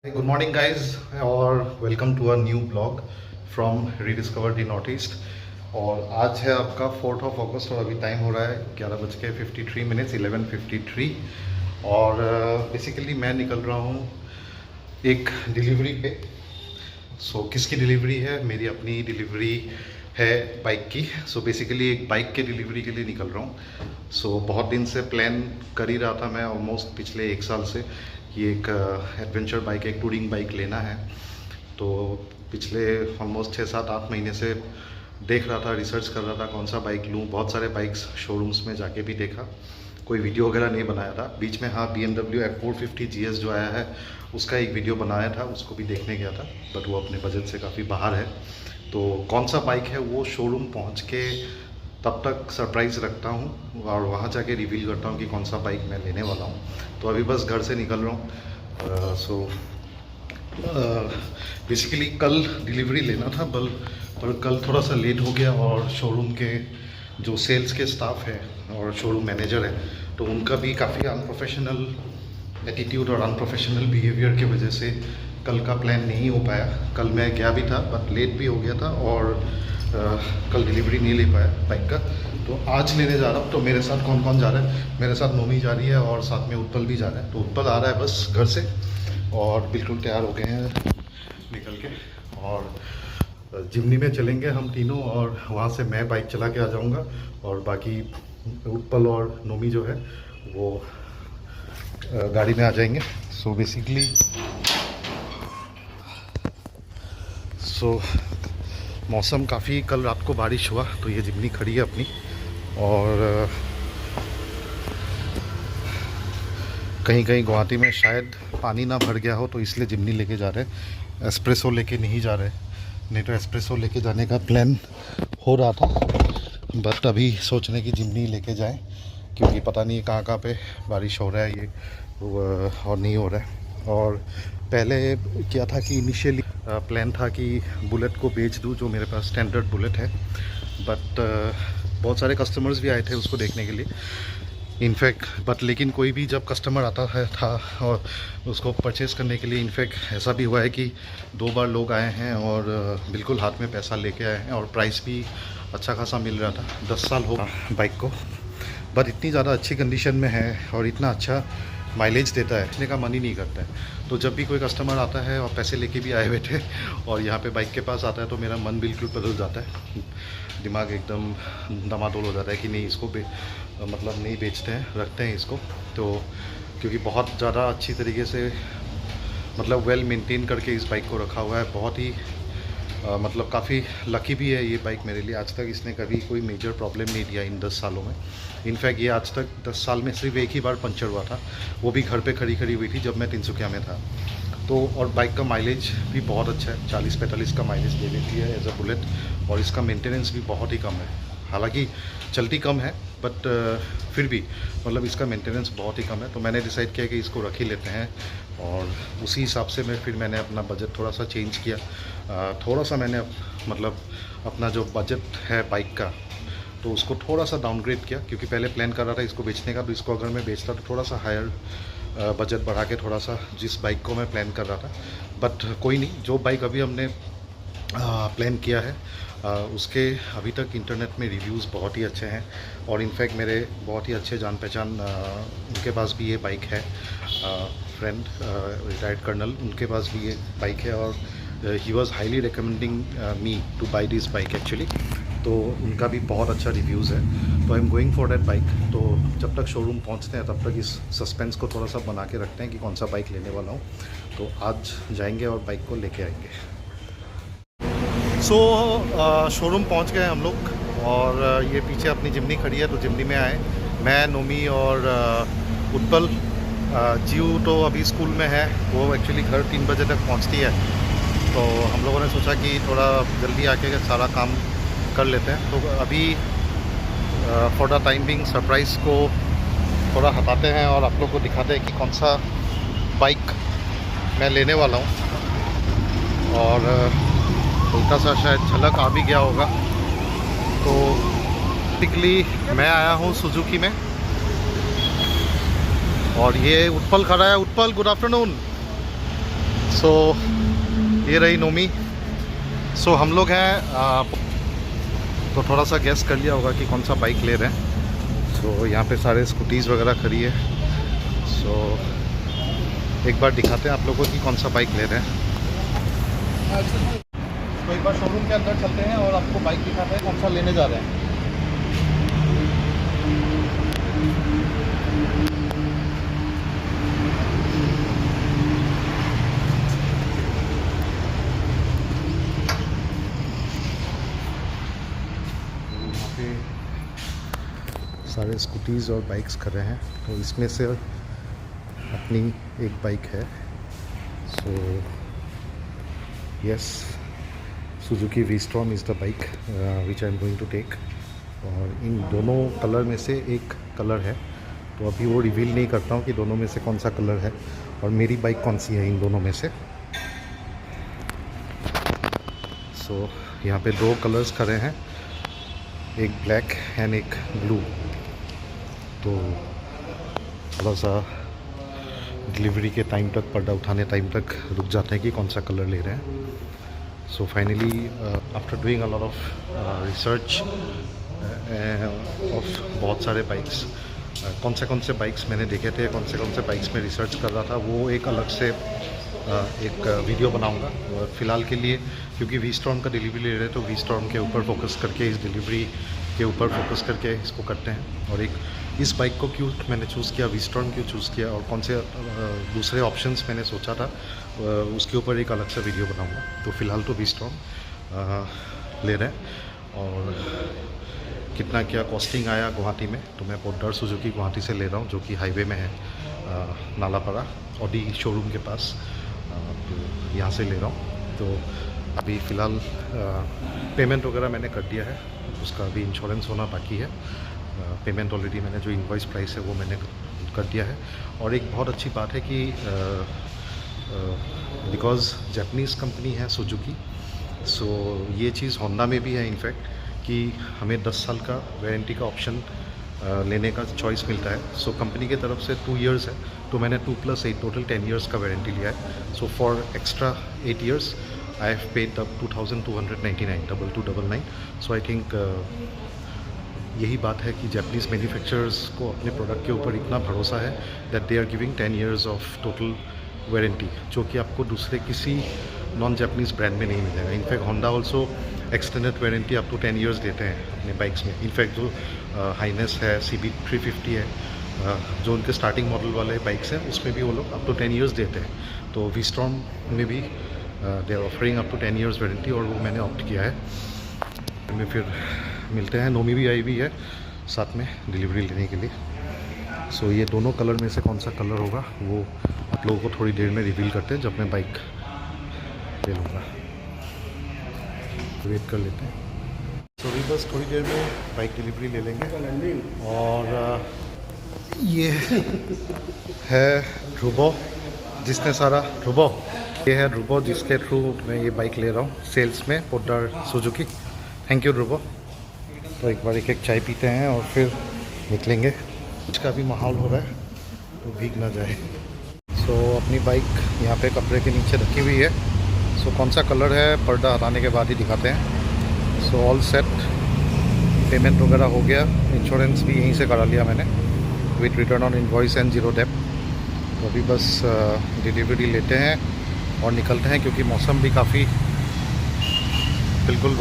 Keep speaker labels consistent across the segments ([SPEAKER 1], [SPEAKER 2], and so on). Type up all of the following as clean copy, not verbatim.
[SPEAKER 1] Good morning guys और welcome to a new blog from rediscover the north east. और आज है आपका 4th ऑफ अगस्त और अभी टाइम हो रहा है 11:53 11:53। और बेसिकली मैं निकल रहा हूँ एक डिलीवरी पे। किसकी डिलीवरी है? मेरी अपनी डिलीवरी है बाइक की। बेसिकली एक बाइक के डिलीवरी के लिए निकल रहा हूँ। बहुत दिन से प्लान कर ही रहा था मैं, ऑलमोस्ट पिछले 1 साल से। ये एक एडवेंचर बाइक, एक टूरिंग बाइक लेना है। तो पिछले ऑलमोस्ट 6 7 8 महीने से देख रहा था, रिसर्च कर रहा था कौन सा बाइक लूँ। बहुत सारे बाइक्स शोरूम्स में जाके भी देखा, कोई वीडियो वगैरह नहीं बनाया था। बीच में हाँ, BMW F450 GS जो आया है उसका एक वीडियो बनाया था, उसको भी देखने गया था, बट वो अपने बजट से काफ़ी बाहर है। तो कौन सा बाइक है वो शोरूम पहुंच के तब तक सरप्राइज़ रखता हूँ और वहाँ जाके रिवील करता हूँ कि कौन सा बाइक मैं लेने वाला हूँ। तो अभी बस घर से निकल रहा हूँ। बेसिकली कल डिलीवरी लेना था पर कल थोड़ा सा लेट हो गया, और शोरूम के जो सेल्स के स्टाफ है और शोरूम मैनेजर है, तो उनका भी काफ़ी अनप्रोफेशनल एटीट्यूड और अनप्रोफेशनल बिहेवियर की वजह से कल का प्लान नहीं हो पाया। कल मैं गया भी था बट लेट भी हो गया था, और कल डिलीवरी नहीं ले पाया बाइक का। तो आज लेने जा रहा हूँ। तो मेरे साथ कौन कौन जा रहा है? मेरे साथ नोमी जा रही है और साथ में उत्पल भी जा रहा है। तो उत्पल आ रहा है बस घर से और बिल्कुल तैयार हो गए हैं निकल के, और जिमनी में चलेंगे हम तीनों, और वहाँ से मैं बाइक चला के आ जाऊँगा और बाकी उत्पल और नोमी जो है वो गाड़ी में आ जाएंगे। बेसिकली मौसम काफ़ी, कल रात को बारिश हुआ तो ये जिमनी खड़ी है अपनी, और कहीं कहीं गुवाहाटी में शायद पानी ना भर गया हो तो इसलिए जिमनी लेके जा रहे हैं। एस्प्रेसो लेके नहीं जा रहे, नहीं तो एस्प्रेसो लेके जाने का प्लान हो रहा था, बट अभी सोच रहे कि जिमनी लेके जाएं, क्योंकि पता नहीं कहाँ कहाँ पे बारिश हो रहा है ये और नहीं हो रहा है। और पहले क्या था कि इनिशियली प्लान था कि बुलेट को बेच दूं, जो मेरे पास स्टैंडर्ड बुलेट है, बट बहुत सारे कस्टमर्स भी आए थे उसको देखने के लिए इनफैक्ट। बट लेकिन कोई भी जब कस्टमर आता है था और उसको परचेज़ करने के लिए, इनफैक्ट ऐसा भी हुआ है कि 2 बार लोग आए हैं और बिल्कुल हाथ में पैसा लेके आए हैं, और प्राइस भी अच्छा खासा मिल रहा था। 10 साल हो बाइक को, बट इतनी ज़्यादा अच्छी कंडीशन में है और इतना अच्छा माइलेज देता है, इसने का मन ही नहीं करता है। तो जब भी कोई कस्टमर आता है और पैसे लेके भी आए हुए थे और यहाँ पे बाइक के पास आता है, तो मेरा मन बिल्कुल बदल जाता है, दिमाग एकदम दमादोल हो जाता है कि नहीं, इसको मतलब नहीं बेचते हैं, रखते हैं इसको। तो क्योंकि बहुत ज़्यादा अच्छी तरीके से मतलब वेल मेंटेन करके इस बाइक को रखा हुआ है, बहुत ही मतलब काफ़ी लकी भी है ये बाइक मेरे लिए। आज तक इसने कभी कोई मेजर प्रॉब्लम नहीं दिया इन 10 सालों में। इनफैक्ट ये आज तक 10 साल में सिर्फ एक ही बार पंचर हुआ था, वो भी घर पे खड़ी हुई थी जब मैं तिनसुकिया में था। तो और बाइक का माइलेज भी बहुत अच्छा है, 40-45 का माइलेज दे देती है एज अ बुलेट, और इसका मेंटेनेंस भी बहुत ही कम है। हालांकि चलती कम है बट फिर भी मतलब इसका मेंटेनेंस बहुत ही कम है। तो मैंने डिसाइड किया कि इसको रख ही लेते हैं, और उसी हिसाब से मैंने अपना बजट थोड़ा सा चेंज किया। थोड़ा सा मैंने अपना जो बजट है बाइक का, तो उसको थोड़ा सा डाउनग्रेड किया, क्योंकि पहले प्लान कर रहा था इसको बेचने का। तो इसको अगर मैं बेचता तो थोड़ा सा हायर बजट बढ़ा के, थोड़ा सा जिस बाइक को मैं प्लान कर रहा था। बट कोई नहीं, जो बाइक अभी हमने प्लान किया है उसके अभी तक इंटरनेट में रिव्यूज़ बहुत ही अच्छे हैं, और इनफैक्ट मेरे बहुत ही अच्छे जान पहचान उनके पास भी ये बाइक है। फ्रेंड रिटायर्ड कर्नल, उनके पास भी ये बाइक है, और he was highly recommending me two by this bike actually. तो उनका भी बहुत अच्छा रिव्यूज़ है। तो आई am going for that bike. तो जब तक शोरूम पहुंचते हैं तब तक इस सस्पेंस को थोड़ा सा बना के रखते हैं कि कौन सा बाइक लेने वाला हूं। तो आज जाएंगे और बाइक को लेके आएंगे। शोरूम पहुंच गए हम लोग, और ये पीछे अपनी जिमनी खड़ी है, तो जिमनी में आए मैं, नोमी और उत्पल। जीव तो अभी स्कूल में है, वो एक्चुअली घर 3 बजे तक पहुंचती है। तो हम लोगों ने सोचा कि थोड़ा जल्दी आके सारा काम कर लेते हैं। तो अभी for the time being surprise को थोड़ा हटाते हैं और आप लोग को दिखाते हैं कि कौन सा बाइक मैं लेने वाला हूँ। और हल्का सा शायद झलक आ भी गया होगा। तो बेसिकली मैं आया हूँ सुजुकी में, और ये उत्पल खड़ा है। Utpal, good afternoon. सो ये रही नोमी। सो हम लोग हैं तो थोड़ा सा गैस कर लिया होगा कि कौन सा बाइक ले रहे हैं। सो यहाँ पे सारे स्कूटीज़ वगैरह खड़ी है। सो एक बार दिखाते हैं आप लोगों को कि कौन सा बाइक ले रहे हैं। तो एक बार शोरूम के अंदर चलते हैं और आपको बाइक दिखाते हैं कौन सा लेने जा रहे हैं। सारे स्कूटीज़ और बाइक्स खड़े हैं, तो इसमें से अपनी एक बाइक है। So yes, Suzuki V Strom is the bike which I am going to take. और इन दोनों कलर में से एक कलर है, तो अभी वो रिवील नहीं करता हूँ कि दोनों में से कौन सा कलर है और मेरी बाइक कौन सी है इन दोनों में से। सो यहाँ पे दो कलर्स खड़े हैं, एक ब्लैक एंड एक ब्लू। तो थोड़ा सा डिलीवरी के टाइम तक, पर्दा उठाने टाइम तक रुक जाते हैं कि कौन सा कलर ले रहे हैं। So finally after doing a lot of research of बहुत सारे बाइक्स, कौन से बाइक्स मैंने देखे थे, कौन से बाइक्स में रिसर्च कर रहा था, वो एक अलग से एक वीडियो बनाऊंगा। और फ़िलहाल के लिए क्योंकि वी-स्टॉर्म का डिलीवरी ले रहे हैं, तो वी-स्टॉर्म के ऊपर फोकस करके, इस डिलीवरी के ऊपर फोकस करके इसको करते हैं। और एक इस बाइक को क्यों मैंने चूज़ किया, वी-स्टॉर्म क्यों चूज़ किया और कौन से दूसरे ऑप्शंस मैंने सोचा था, उसके ऊपर एक अलग से वीडियो बनाऊंगा। तो फ़िलहाल तो वी-स्टॉर्म ले रहे हैं। और कितना क्या कॉस्टिंग आया गुवाहाटी में, तो मैं पोड्डर सुजुकी गुवाहाटी से ले रहा हूँ, जो कि हाईवे में है, नालापाड़ा ऑडी शोरूम के पास। तो यहाँ से ले रहा हूँ। तो अभी फ़िलहाल पेमेंट वगैरह मैंने कर दिया है, उसका अभी इंश्योरेंस होना बाकी है। पेमेंट ऑलरेडी मैंने, जो इनवॉइस प्राइस है वो मैंने कर दिया है। और एक बहुत अच्छी बात है कि बिकॉज़ जापानीज़ कंपनी है सुजुकी, सो ये चीज़ होंडा में भी है इनफैक्ट, कि हमें 10 साल का वारंटी का ऑप्शन लेने का चॉइस मिलता है। सो कंपनी की तरफ से 2 इयर्स है, तो मैंने 2+8 टोटल 10 इयर्स का वारंटी लिया है। So for extra 8 years I have paid अब 2299 2299। सो आई थिंक यही बात है कि जापानीज़ मैन्युफैक्चरर्स को अपने प्रोडक्ट के ऊपर इतना भरोसा है that they are giving 10 years of total warranty, जो कि आपको दूसरे किसी नॉन जापानीज़ ब्रांड में नहीं मिलेगा। In fact Honda also extended warranty up to 10 years देते हैं अपने बाइक्स में। इनफैक्ट जो हाइनेस है, CB350 है, जो उनके स्टार्टिंग मॉडल वाले बाइक्स हैं, उसमें भी वो लोग अप टू 10 इयर्स देते हैं। तो वी-स्टॉर्म में भी they are offering up to 10 years warranty, और वो मैंने ऑप्ट किया है। में फिर मिलते हैं। नोमी भी आई हुई है साथ में डिलीवरी लेने के लिए। सो ये दोनों कलर में से कौन सा कलर होगा वो आप लोगों को थोड़ी देर में रिवील करते हैं, जब मैं बाइक ले लूँगा। वेट कर लेते हैं। सो अभी बस थोड़ी देर में बाइक डिलीवरी ले लेंगे। और ये है ध्रुवो, जिसने सारा ध्रुवो, ये है ध्रुवो जिसके थ्रू मैं ये बाइक ले रहा हूँ सेल्स में, Poddar Suzuki. Thank you Dhruvo. तो एक बार एक चाय पीते हैं और फिर निकलेंगे। इसका भी माहौल हो रहा है तो भीग ना जाए। सो अपनी बाइक यहाँ पे कपड़े के नीचे रखी हुई है। सो कौन सा कलर है पर्दा हटाने के बाद ही दिखाते हैं। सो ऑल सेट, पेमेंट वगैरह हो गया, इंश्योरेंस भी यहीं से करा लिया मैंने with return on invoice and 0 date. तो अभी बस डिलीवरी लेते हैं और निकलते हैं, क्योंकि मौसम भी काफ़ी बिल्कुल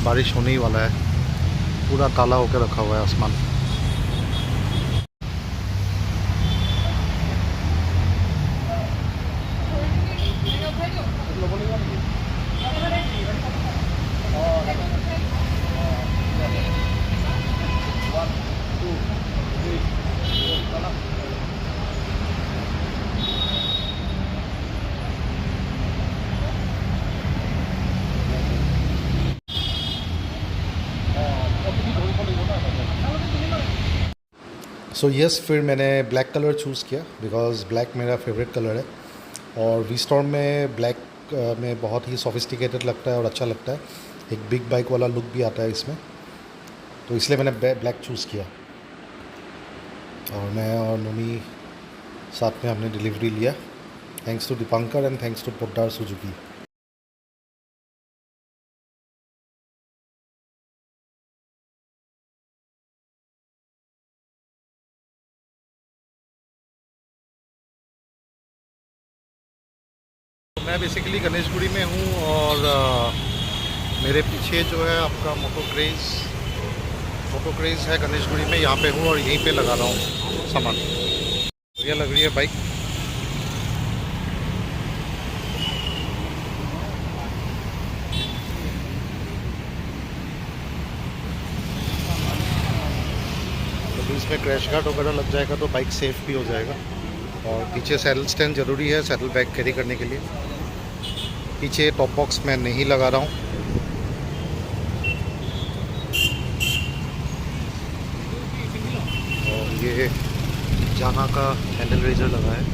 [SPEAKER 1] बारिश होने ही वाला है। पूरा काला होकर रखा हुआ है आसमान। सो यस, फिर मैंने ब्लैक कलर चूज़ किया बिकॉज़ ब्लैक मेरा फेवरेट कलर है। और वी-स्टॉर्म में ब्लैक में बहुत ही सोफिस्टिकेटेड लगता है और अच्छा लगता है। एक बिग बाइक वाला लुक भी आता है इसमें, तो इसलिए मैंने ब्लैक चूज़ किया। और मैं और नोमी साथ में हमने डिलीवरी लिया thanks to Dipankar and thanks to Poddar Suzuki. मैं बेसिकली गणेशगुड़ी में हूँ और मेरे पीछे जो है आपका मोटो क्रेज़ है गणेशगुड़ी में, यहाँ पे हूँ और यहीं पे लगा रहा हूँ सामान। बढ़िया लग रही है बाइक। तो इसमें क्रैश गार्ड वगैरह लग जाएगा तो बाइक सेफ भी हो जाएगा। और पीछे सैडल स्टैंड ज़रूरी है सैडल बैग कैरी करने के लिए। पीछे टॉप बॉक्स मैं नहीं लगा रहा हूँ। और ये जाना का हैंडल रेजर लगा है।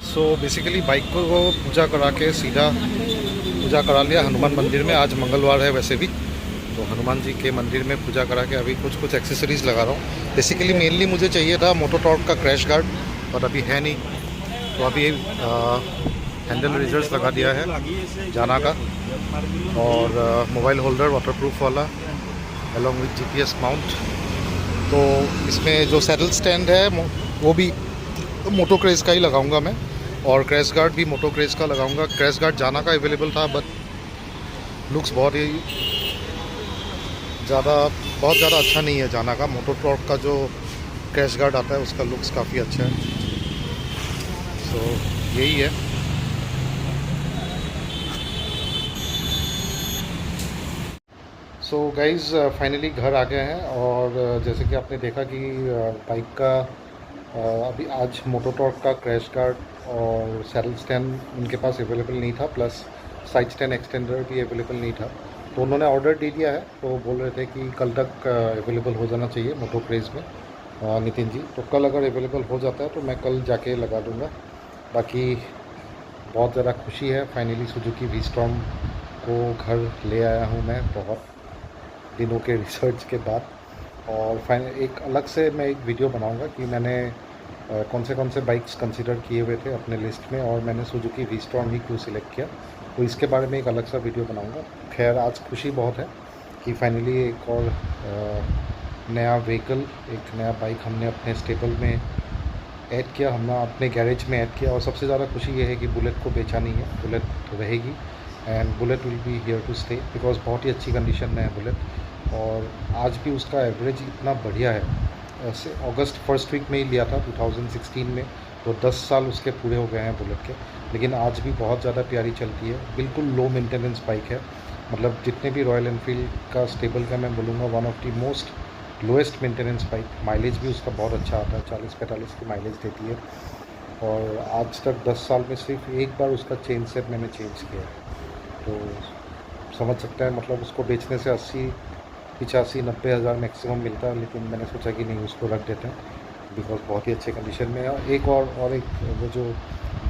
[SPEAKER 1] सो बेसिकली बाइक को पूजा करा के सीधा पूजा करा लिया हनुमान मंदिर में। आज मंगलवार है वैसे भी, तो हनुमान जी के मंदिर में पूजा करा के अभी कुछ एक्सेसरीज़ लगा रहा हूँ। बेसिकली मेनली मुझे चाहिए था मोटो टॉर्क का क्रैश गार्ड, पर अभी है नहीं, तो अभी हैंडल रेजर्स लगा दिया है जाना का। और मोबाइल होल्डर वाटरप्रूफ वाला अलॉन्ग विथ GPS माउंट। तो इसमें जो सैडल स्टैंड है वो भी मोटो क्रेज़ का ही लगाऊंगा मैं, और क्रैश गार्ड भी मोटो क्रेज़ का लगाऊंगा। क्रैश गार्ड जाना का अवेलेबल था, बट लुक्स बहुत ज़्यादा अच्छा नहीं है जाना का। मोटो टॉर्क का जो क्रैश गार्ड आता है उसका लुक्स काफ़ी अच्छा है। सो यही है। सो गाइज़ फाइनली घर आ गए हैं, और जैसे कि आपने देखा कि बाइक का अभी आज मोटो टॉर्क का क्रैश गार्ड और सैडल स्टैंड उनके पास अवेलेबल नहीं था, प्लस साइड स्टैंड एक्सटेंडर भी अवेलेबल नहीं था। तो उन्होंने ऑर्डर दे दिया है, तो बोल रहे थे कि कल तक अवेलेबल हो जाना चाहिए मोटो क्रेज़ में नितिन जी। तो कल अगर अवेलेबल हो जाता है तो मैं कल जाके लगा दूँगा। बाकी बहुत ज़्यादा खुशी है, फाइनली सुजुकी वी-स्टॉर्म को घर ले आया हूँ मैं बहुत दिनों के रिसर्च के बाद। और फाइनल एक अलग से मैं एक वीडियो बनाऊंगा कि मैंने कौन से बाइक्स कंसीडर किए हुए थे अपने लिस्ट में, और मैंने सुजुकी वी-स्टॉर्म ही क्यों सिलेक्ट किया, तो इसके बारे में एक अलग सा वीडियो बनाऊंगा। खैर आज खुशी बहुत है कि फाइनली एक और नया व्हीकल, एक नया बाइक हमने अपने स्टेबल में ऐड किया, हमने अपने गैरेज में ऐड किया। और सबसे ज़्यादा खुशी ये है कि बुलेट को बेचा नहीं है, बुलेट रहेगी and Bullet will be here to stay, because बहुत ही अच्छी कंडीशन में है बुलेट। और आज भी उसका एवरेज इतना बढ़िया है। ऐसे अगस्त फर्स्ट वीक में ही लिया था 2016 में, तो 10 साल उसके पूरे हो गए हैं बुलेट के, लेकिन आज भी बहुत ज़्यादा प्यारी चलती है। बिल्कुल लो मेंटेनेंस बाइक है, मतलब जितने भी रॉयल एनफील्ड का स्टेबल का मैं बोलूँगा one of the most lowest maintenance bike. Mileage भी उसका बहुत अच्छा आता है, 40-45 की माइलेज देती है। और आज तक 10 साल में सिर्फ एक बार उसका चेन सेट मैंने चेंज किया, तो समझ सकता है मतलब उसको बेचने से 80-85-90 हज़ार मैक्सिमम मिलता है, लेकिन मैंने सोचा कि नहीं उसको रख देते हैं, बिकॉज बहुत ही अच्छे कंडीशन में है। एक और एक वो जो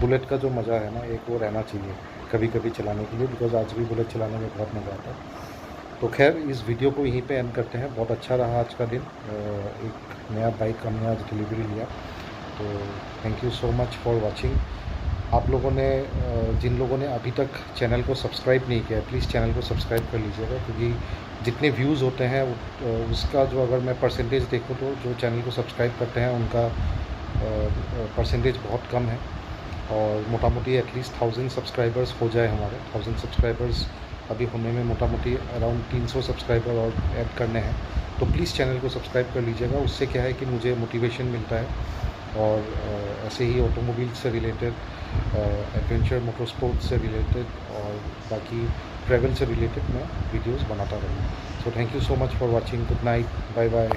[SPEAKER 1] बुलेट का जो मज़ा है ना, एक वो रहना चाहिए कभी कभी चलाने के लिए, बिकॉज आज भी बुलेट चलाने में बहुत मज़ा आता है। तो खैर इस वीडियो को यहीं पे एंड करते हैं। बहुत अच्छा रहा आज का दिन, एक नया बाइक हमने आज डिलीवरी लिया। तो thank you so much for watching. आप लोगों ने जिन लोगों ने अभी तक चैनल को सब्सक्राइब नहीं किया, प्लीज़ चैनल को सब्सक्राइब कर लीजिएगा, क्योंकि जितने व्यूज़ होते हैं उसका जो अगर मैं परसेंटेज देखूँ तो जो चैनल को सब्सक्राइब करते हैं उनका परसेंटेज बहुत कम है। और मोटा मोटी एटलीस्ट 1000 सब्सक्राइबर्स हो जाए हमारे। 1000 सब्सक्राइबर्स अभी होने में मोटा मोटी अराउंड 300 सब्सक्राइबर और ऐड करने हैं। तो प्लीज़ चैनल को सब्सक्राइब कर लीजिएगा, उससे क्या है कि मुझे मोटिवेशन मिलता है। और ऐसे ही ऑटोमोबाइल से रिलेटेड, एडवेंचर मोटर स्पोर्ट्स से रिलेटेड और बाकी ट्रैवल से रिलेटेड मैं वीडियोस बनाता रहूँगा। So thank you so much for watching. Good night, bye bye.